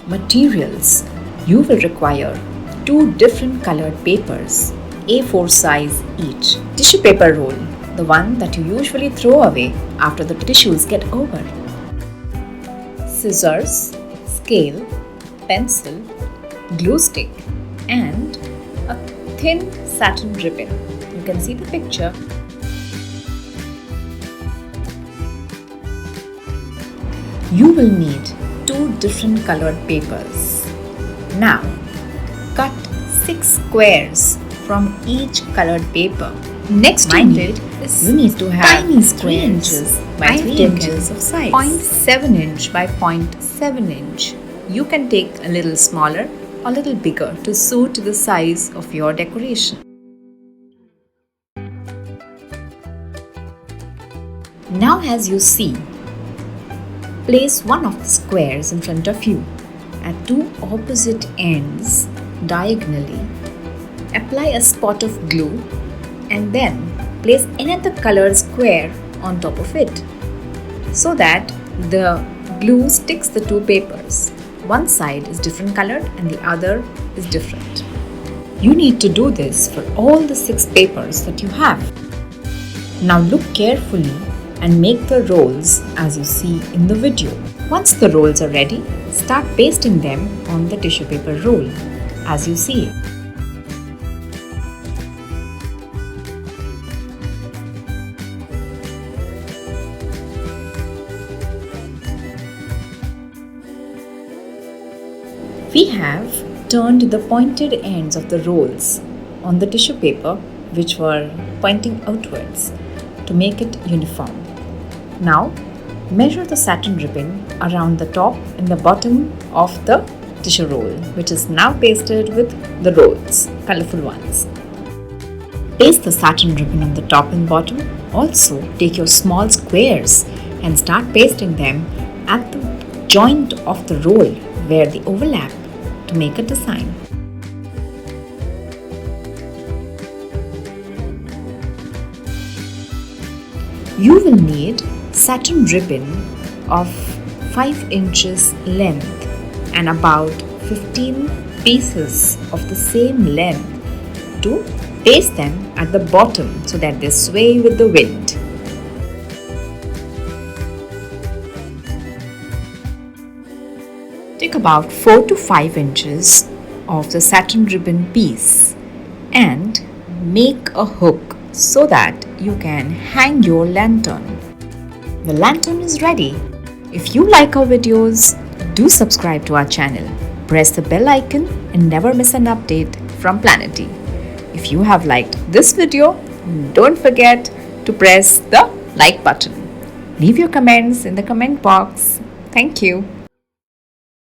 Materials. You will require 2 different colored papers, A4 size each. Tissue paper roll, the one that you usually throw away after the tissues get over. Scissors, scale, pencil, glue stick, and a thin satin ribbon. You can see the picture. You will need 2 different colored papers. Now, cut 6 squares from each colored paper. Next, you need to have tiny squares by 3 inches of size, 0.7 inch by 0.7 inch. You can take a little smaller or a little bigger to suit the size of your decoration. Now, as you see, place one of the squares in front of you at 2 opposite ends diagonally. Apply a spot of glue and then place another colored square on top of it so that the glue sticks the 2 papers. One side is different colored and the other is different. You need to do this for all the 6 papers that you have. Now look carefully and make the rolls as you see in the video. Once the rolls are ready, start pasting them on the tissue paper roll as you see. We have turned the pointed ends of the rolls on the tissue paper which were pointing outwards to make it uniform. Now, measure the satin ribbon around the top and the bottom of the tissue roll, which is now pasted with the rolls, colorful ones. Paste the satin ribbon on the top and bottom. Also, take your small squares and start pasting them at the joint of the roll where they overlap to make a design. You will need satin ribbon of 5 inches length and about 15 pieces of the same length to paste them at the bottom so that they sway with the wind. Take about 4 to 5 inches of the satin ribbon piece and make a hook so that you can hang your lantern. The lantern is ready. If you like our videos, do subscribe to our channel. Press the bell icon and never miss an update from Planety. If you have liked this video, don't forget to press the like button. Leave your comments in the comment box. Thank you.